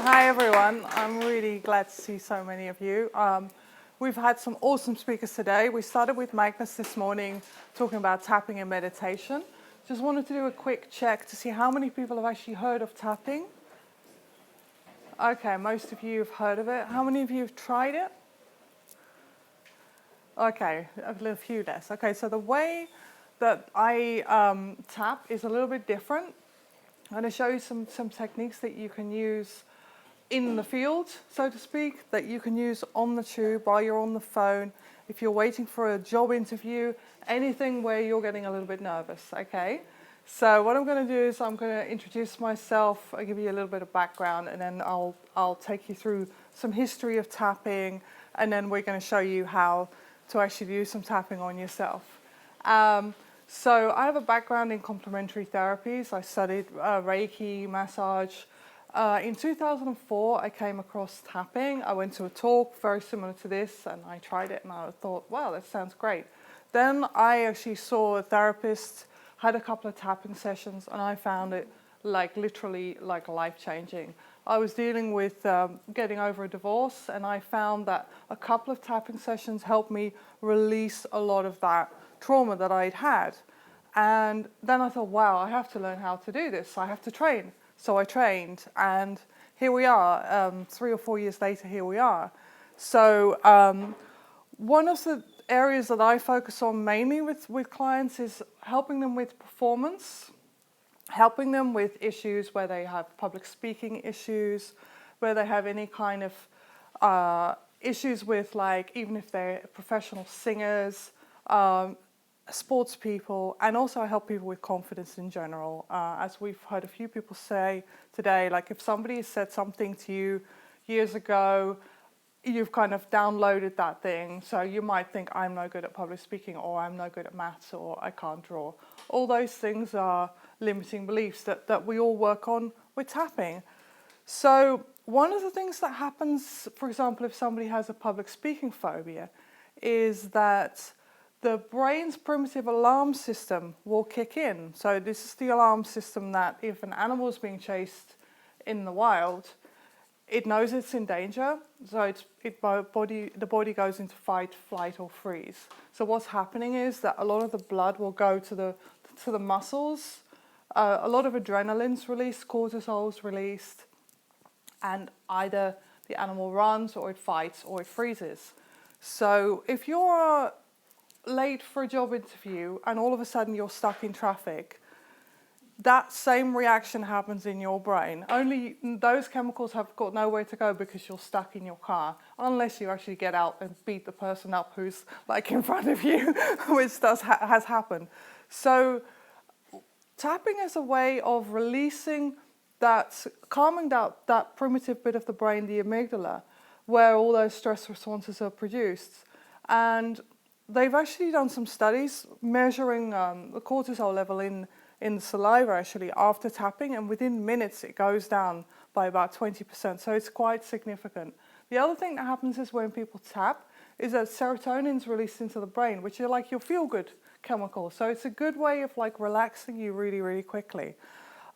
Hi everyone, I'm really glad to see so many of you. We've had some awesome speakers today. We started with Magnus this morning talking about tapping and meditation. Just wanted to do a quick check to see how many people have actually heard of tapping. Okay, most of you have heard of it. How many of you have tried it? Okay, a few less. Okay, so the way that I tap is a little bit different. I'm going to show you some techniques that you can use in the field, so to speak, that you can use on the tube while you're on the phone, if you're waiting for a job interview, anything where you're getting a little bit nervous, okay? So what I'm going to do is I'm going to introduce myself, I'll give you a little bit of background, and then I'll take you through some history of tapping, and then we're going to show you how to actually do some tapping on yourself. So I have a background in complementary therapies. I studied Reiki, massage. In 2004, I came across tapping. I went to a talk very similar to this, and I tried it, and I thought, wow, that sounds great. Then I actually saw a therapist, had a couple of tapping sessions, and I found it literally life-changing. I was dealing with getting over a divorce, and I found that a couple of tapping sessions helped me release a lot of that trauma that I'd had. And then I thought, wow, I have to learn how to do this. I have to train. So I trained, and here we are, 3 or 4 years later, here we are. So one of the areas that I focus on mainly with clients is helping them with performance, helping them with issues where they have public speaking issues, where they have any kind of issues with, even if they're professional singers, sports people, and also I help people with confidence in general. As we've heard a few people say today, if somebody has said something to you years ago, you've kind of downloaded that thing, so you might think, I'm no good at public speaking, or I'm no good at maths, or I can't draw. All those things are limiting beliefs that we all work on with tapping. So one of the things that happens, for example, if somebody has a public speaking phobia, is that the brain's primitive alarm system will kick in. So this is the alarm system that if an animal is being chased in the wild, it knows it's in danger. So the body goes into fight, flight, or freeze. So what's happening is that a lot of the blood will go to the muscles. A lot of adrenaline's released, cortisol's released, and either the animal runs, or it fights, or it freezes. So if you're late for a job interview and all of a sudden you're stuck in traffic, that same reaction happens in your brain. Only those chemicals have got nowhere to go because you're stuck in your car, unless you actually get out and beat the person up who's in front of you, which has happened. So tapping is a way of releasing calming that primitive bit of the brain, the amygdala, where all those stress responses are produced. And they've actually done some studies measuring the cortisol level in the saliva actually after tapping, and within minutes it goes down by about 20%, so it's quite significant. The other thing that happens is when people tap is that serotonin's released into the brain, which are your feel-good chemical, so it's a good way of relaxing you really, really quickly.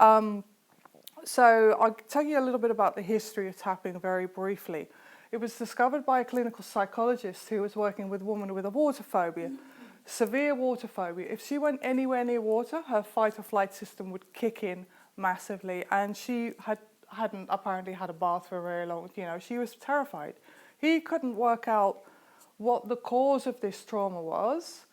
So I'll tell you a little bit about the history of tapping very briefly. It was discovered by a clinical psychologist who was working with a woman with a water phobia, severe water phobia. If she went anywhere near water, her fight or flight system would kick in massively, and she hadn't apparently had a bath for very long. She was terrified. He couldn't work out what the cause of this trauma was,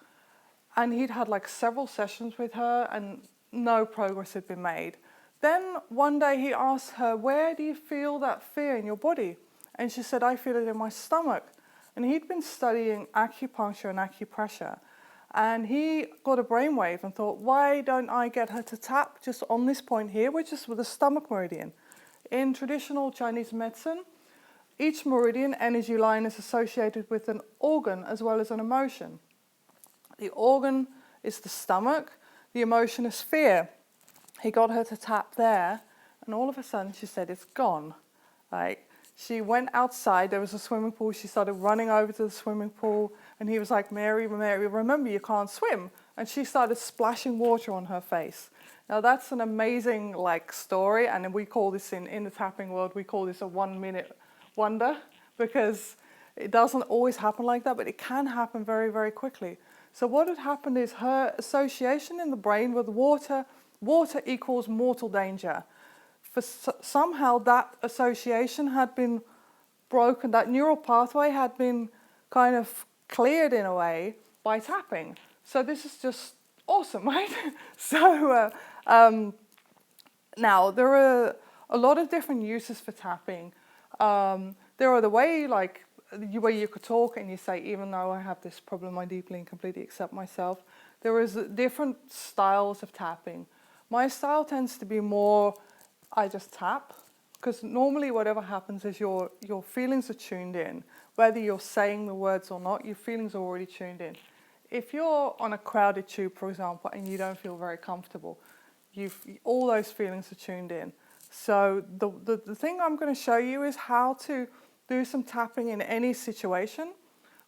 and he'd had several sessions with her, and no progress had been made. Then one day he asked her, where do you feel that fear in your body? And she said, I feel it in my stomach. And he'd been studying acupuncture and acupressure. And he got a brainwave and thought, why don't I get her to tap just on this point here, which is with the stomach meridian? In traditional Chinese medicine, each meridian energy line is associated with an organ as well as an emotion. The organ is the stomach, the emotion is fear. He got her to tap there, and all of a sudden she said, it's gone. She went outside, there was a swimming pool, she started running over to the swimming pool, and he was like, Mary, remember you can't swim. And she started splashing water on her face. Now that's an amazing story, and we call this in the tapping world, we call this a 1 minute wonder, because it doesn't always happen like that, but it can happen very, very quickly. So what had happened is her association in the brain with water equals mortal danger. Somehow that association had been broken, that neural pathway had been kind of cleared in a way by tapping. So this is just awesome, right? So now there are a lot of different uses for tapping. There are the way where you could talk and you say, even though I have this problem, I deeply and completely accept myself. There is different styles of tapping. My style tends to be more, I just tap, because normally whatever happens is your feelings are tuned in. Whether you're saying the words or not, your feelings are already tuned in. If you're on a crowded tube, for example, and you don't feel very comfortable, all those feelings are tuned in. So the thing I'm going to show you is how to do some tapping in any situation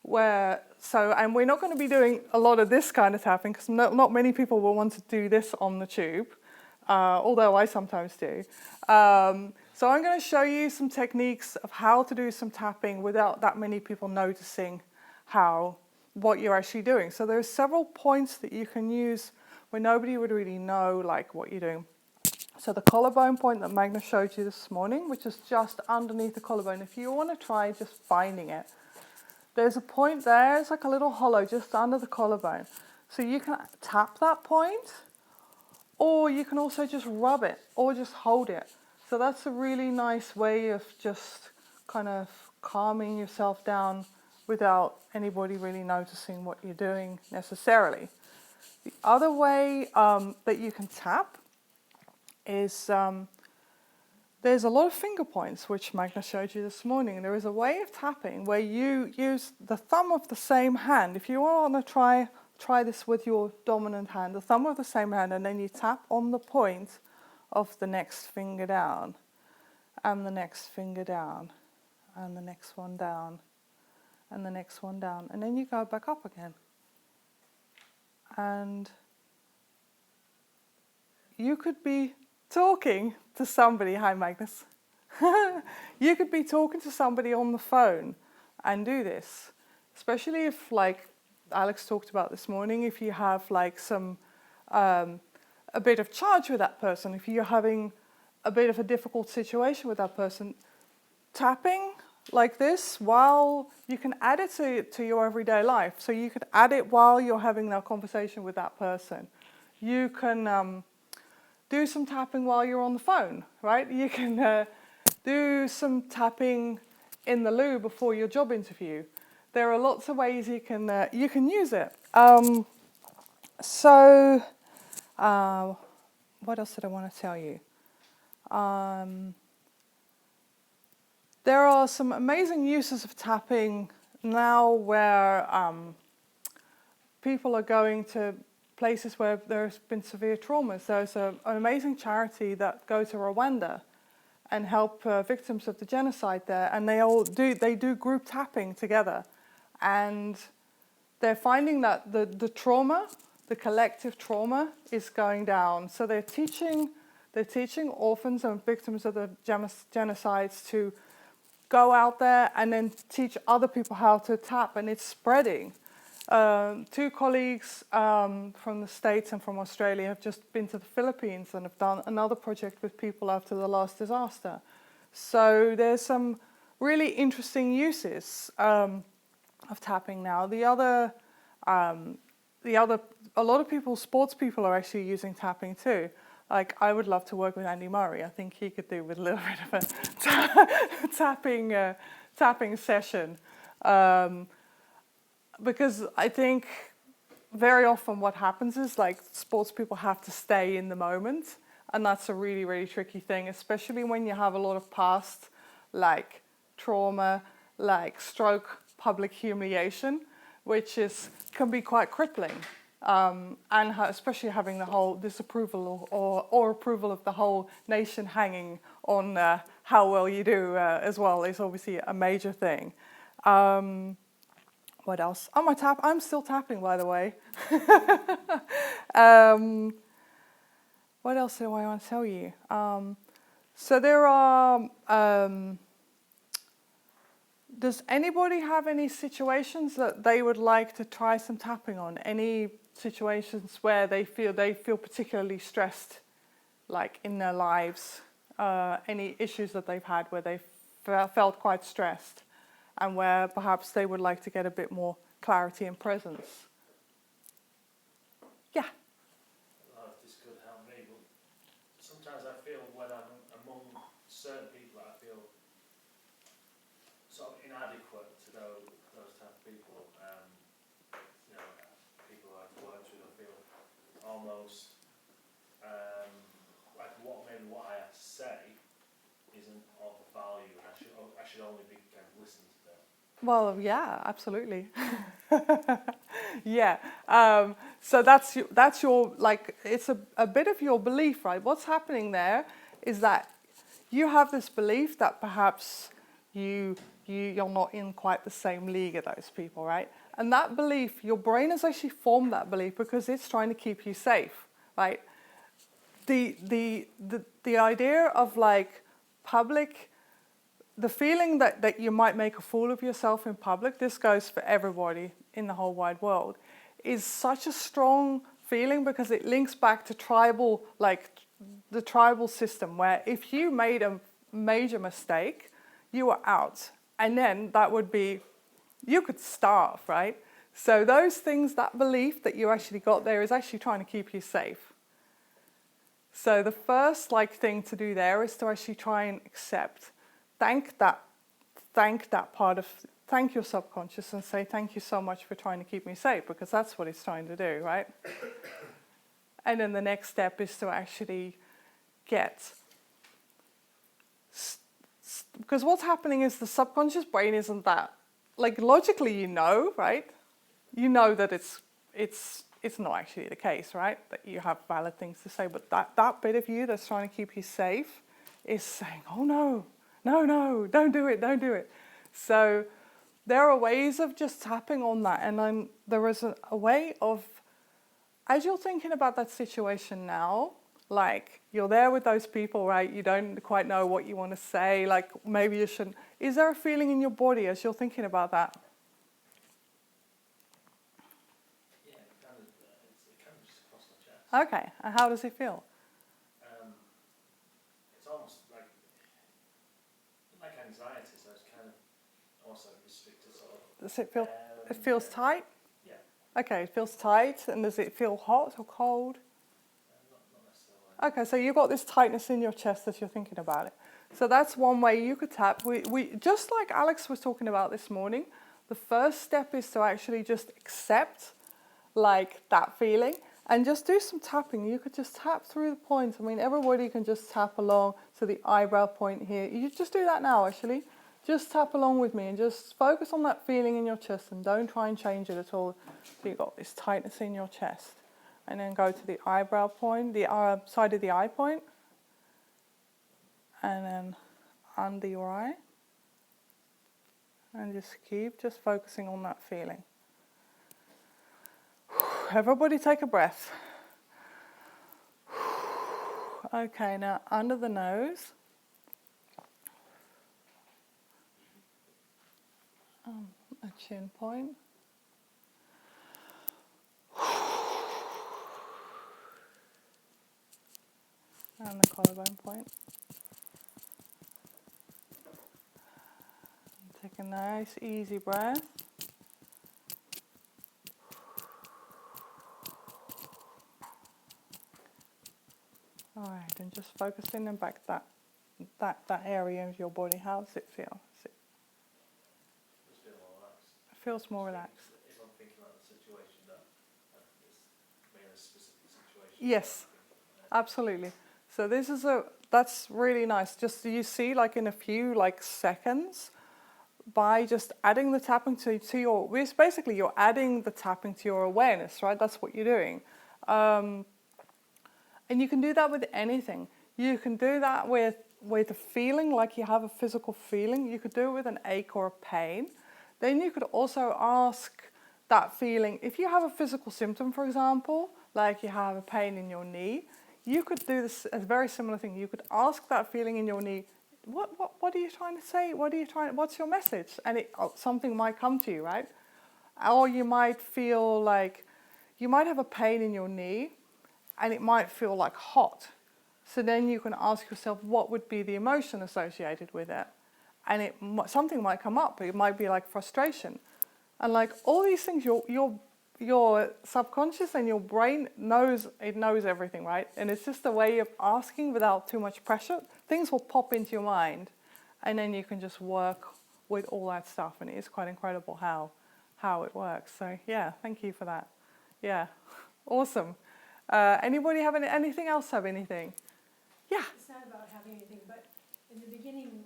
and we're not going to be doing a lot of this kind of tapping, because not many people will want to do this on the tube, although I sometimes do. So I'm going to show you some techniques of how to do some tapping without that many people noticing what you're actually doing. So there's several points that you can use where nobody would really know what you're doing. So the collarbone point that Magnus showed you this morning, which is just underneath the collarbone. If you want to try just finding it, there's a point there, it's like a little hollow just under the collarbone. So you can tap that point, or you can also just rub it, or just hold it. So that's a really nice way of just kind of calming yourself down without anybody really noticing what you're doing necessarily. The other way that you can tap is there's a lot of finger points, which Magnus showed you this morning. There is a way of tapping where you use the thumb of the same hand. If you want to try this with your dominant hand, the thumb of the same hand, and then you tap on the point of the next finger down, and the next finger down, and the next one down, and the next one down, and then you go back up again. And you could be talking to somebody. Hi, Magnus. You could be talking to somebody on the phone and do this, especially if, Alex talked about this morning, if you have some a bit of charge with that person, if you're having a bit of a difficult situation with that person, tapping like this, while you can add it to your everyday life. So you could add it while you're having that conversation with that person. You can do some tapping while you're on the phone, right? You can do some tapping in the loo before your job interview. There are lots of ways you can use it. What else did I want to tell you? There are some amazing uses of tapping now where people are going to places where there's been severe traumas. There's an amazing charity that go to Rwanda and help victims of the genocide there, and they do group tapping together, and they're finding that the trauma, the collective trauma, is going down. So they're teaching orphans and victims of the genocides to go out there and then teach other people how to tap, and it's spreading. Two colleagues from the States and from Australia have just been to the Philippines and have done another project with people after the last disaster. So there's some really interesting uses of tapping now. A lot of people, sports people, are actually using tapping too. I would love to work with Andy Murray. I think he could do with a little bit of a tapping session. Because I think very often what happens is sports people have to stay in the moment, and that's a really, really tricky thing, especially when you have a lot of past trauma, stroke, public humiliation, which can be quite crippling. And especially having the whole disapproval or approval of the whole nation hanging on how well you do as well is obviously a major thing. What else? Oh, I'm still tapping, by the way. what else do I want to tell you? So there are, does anybody have any situations that they would like to try some tapping on? Any situations where they feel particularly stressed, like in their lives? Any issues that they've had where they felt quite stressed and where perhaps they would like to get a bit more clarity and presence? Yeah. This could help me, but sometimes I feel when I'm among certain people, I feel sort of inadequate to those type of people. You know, people I've worked with, I feel almost like what I have to say isn't of value, and I should only be kind of listened to them. Well, yeah, absolutely. Yeah. So that's your like, it's a bit of your belief, right? What's happening there is that you have this belief that perhaps you're not in quite the same league as those people, right? And that belief, your brain has actually formed that belief because it's trying to keep you safe, right? The idea of like public, the feeling that you might make a fool of yourself in public, this goes for everybody in the whole wide world, is such a strong feeling because it links back to tribal, like the tribal system, where if you made a major mistake, you were out. And then that would be, you could starve, right? So those things, that belief that you actually got there is actually trying to keep you safe. So the first thing to do there is to actually try and accept, thank your subconscious and say, thank you so much for trying to keep me safe, because that's what it's trying to do, right? And then the next step is to actually get, because what's happening is the subconscious brain isn't that, like logically you know, right? You know that it's not actually the case, right? That you have valid things to say, but that bit of you that's trying to keep you safe is saying, oh no, don't do it. So there are ways of just tapping on that, and then there is a way of, as you're thinking about that situation now, like you're there with those people, right? You don't quite know what you want to say, like maybe you shouldn't. Is there a feeling in your body as you're thinking about that? Yeah, it kind of just across my chest. Okay, and how does it feel? It's almost like anxiety, so it's kind of also restricted sort of. Does it feel, it feels tight? Yeah. Okay, it feels tight, and does it feel hot or cold? Not necessarily. Okay, so you've got this tightness in your chest as you're thinking about it. So that's one way you could tap. We just like Alex was talking about this morning, the first step is to actually just accept like that feeling and just do some tapping. You could just tap through the points. I mean, everybody can just tap along to the eyebrow point here. You just do that now, actually. Just tap along with me and just focus on that feeling in your chest and don't try and change it at all. So you've got this tightness in your chest. And then go to the eyebrow point, the side of the eye point. And then under your eye. And just keep just focusing on that feeling. Everybody take a breath. Okay, now under the nose. A chin point. And the collarbone point. Take a nice easy breath. Alright, and just focus in and back that area of your body. How does it feel? It feels more relaxed. If I'm thinking about the situation, that it's maybe a specific situation. Yes, absolutely. So this is that's really nice. Just you see, like in a few seconds, by just adding the tapping to your, basically you're adding the tapping to your awareness, right? That's what you're doing. And you can do that with anything. You can do that with a feeling, like you have a physical feeling. You could do it with an ache or a pain. Then you could also ask that feeling, if you have a physical symptom, for example, like you have a pain in your knee, you could do this a very similar thing. You could ask that feeling in your knee, what are you trying to say? What's your message? And something might come to you, right? Or you might feel like, you might have a pain in your knee and it might feel like hot. So then you can ask yourself, what would be the emotion associated with it? And something might come up. It might be like frustration. And like all these things, your subconscious and your brain knows everything, right? And it's just a way of asking without too much pressure. Things will pop into your mind, and then you can just work with all that stuff. And it is quite incredible how it works. So yeah, thank you for that. Yeah, awesome. Anybody have anything else? Have anything? Yeah. It's not about having anything, but in the beginning,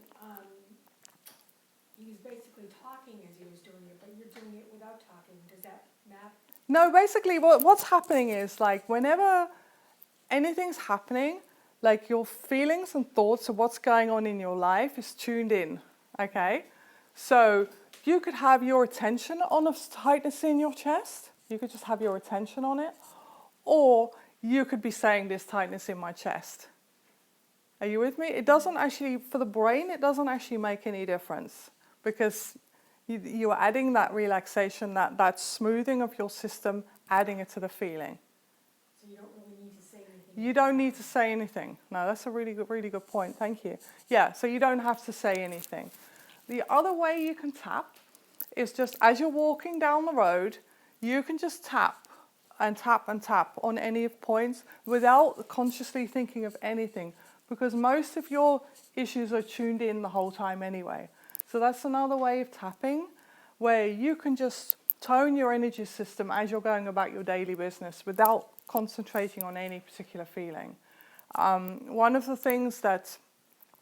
he was basically talking as he was doing it, but you're doing it without talking. Does that map? No, basically what's happening is like whenever anything's happening, like your feelings and thoughts of what's going on in your life is tuned in, okay? So you could have your attention on a tightness in your chest. You could just have your attention on it. Or you could be saying this tightness in my chest. Are you with me? It doesn't actually, for the brain, it doesn't actually make any difference because you are adding that relaxation, that smoothing of your system, adding it to the feeling. So you don't really need to say anything? You don't need to say anything. No, that's a really good point. Thank you. Yeah, so you don't have to say anything. The other way you can tap is just as you're walking down the road, you can just tap and tap and tap on any points without consciously thinking of anything, because most of your issues are tuned in the whole time anyway. So that's another way of tapping where you can just tone your energy system as you're going about your daily business without concentrating on any particular feeling. One of the things that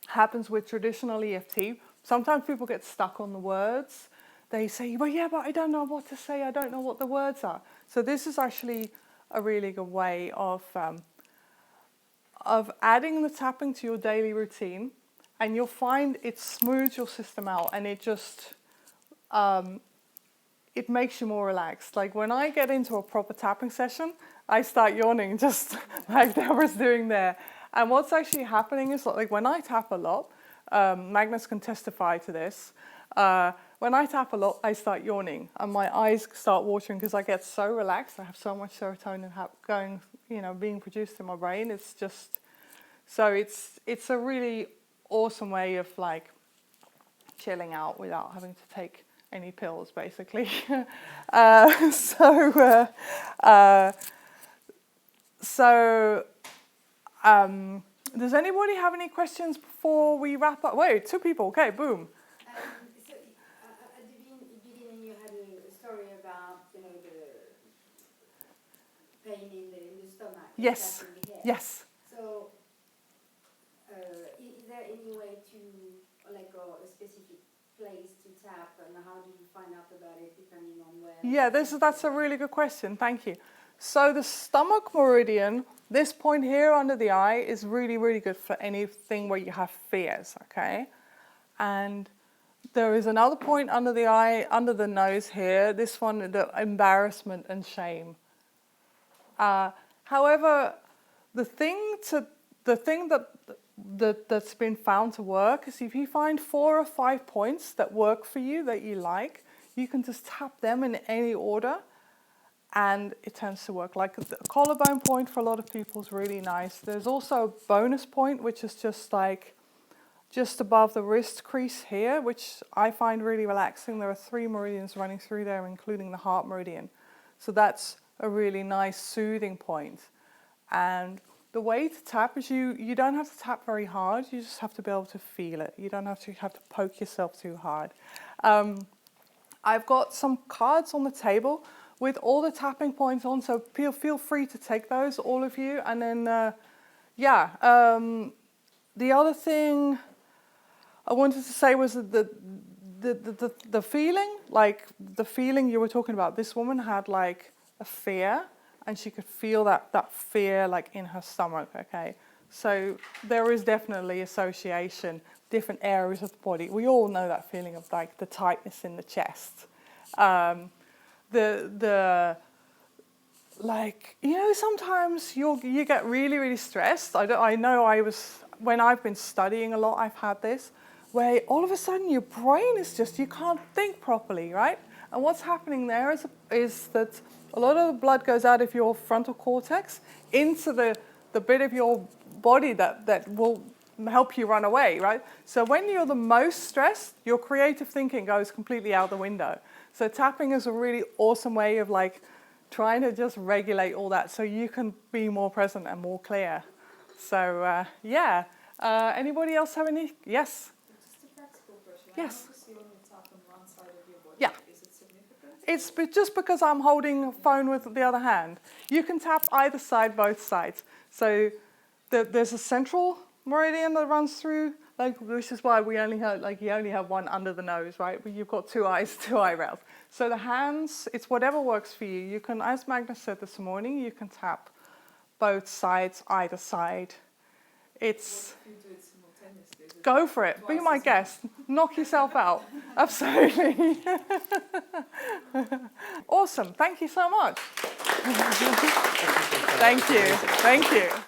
happens with traditional EFT, sometimes people get stuck on the words. They say, well, yeah, but I don't know what to say. I don't know what the words are. So this is actually a really good way of adding the tapping to your daily routine, and you'll find it smooths your system out, and it just it makes you more relaxed. Like when I get into a proper tapping session, I start yawning just like Deborah's doing there. And what's actually happening is like when I tap a lot, Magnus can testify to this. When I tap a lot, I start yawning and my eyes start watering because I get so relaxed. I have so much serotonin going, being produced in my brain. It's just, so it's a really awesome way of like chilling out without having to take any pills, basically. Does anybody have any questions before we wrap up? Wait, 2 people. Okay, boom. So at the beginning, you had a story about the pain in the stomach. Yes. In the head. Yes. So is there any way to go a specific place to tap, and how do you find out about it depending on where? Yeah, that's a really good question. Thank you. So the stomach meridian, this point here under the eye, is really, really good for anything where you have fears, okay? And there is another point under the eye, under the nose here, this one, the embarrassment and shame. However, the thing that's been found to work is if you find 4 or 5 points that work for you, that you like, you can just tap them in any order and it tends to work. Like the collarbone point for a lot of people is really nice. There's also a bonus point, which is just above the wrist crease here, which I find really relaxing. There are 3 meridians running through there, including the heart meridian. So that's a really nice soothing point. And the way to tap is you don't have to tap very hard. You just have to be able to feel it. You don't have to poke yourself too hard. I've got some cards on the table with all the tapping points on, so feel free to take those, all of you. And then, the other thing I wanted to say was that the feeling, like the feeling you were talking about, this woman had like a fear, and she could feel that fear like in her stomach, okay? So there is definitely association, different areas of the body. We all know that feeling of like the tightness in the chest. like, you know, sometimes you get really, really stressed. I know when I've been studying a lot, I've had this, where all of a sudden your brain is just, you can't think properly, right? And what's happening there is that a lot of the blood goes out of your frontal cortex into the bit of your body that will help you run away, right? So when you're the most stressed, your creative thinking goes completely out the window. So tapping is a really awesome way of like trying to just regulate all that so you can be more present and more clear. So yeah, anybody else have any? Yes? Just a practical question. Yes. I notice you only tap on one side of your body. Yeah. Is it significant? It's just because I'm holding a phone with the other hand. You can tap either side, both sides. So there's a central meridian that runs through, like, which is why we only have, like, you only have one under the nose, right? But you've got two eyes, two eyebrows. So the hands, it's whatever works for you. You can, as Magnus said this morning, you can tap both sides, either side. It's... What if you do it simultaneously? Is it Go for it. Be twice my as guest. Knock yourself out. Absolutely. Awesome. Thank you so much. Thank you. Thank you.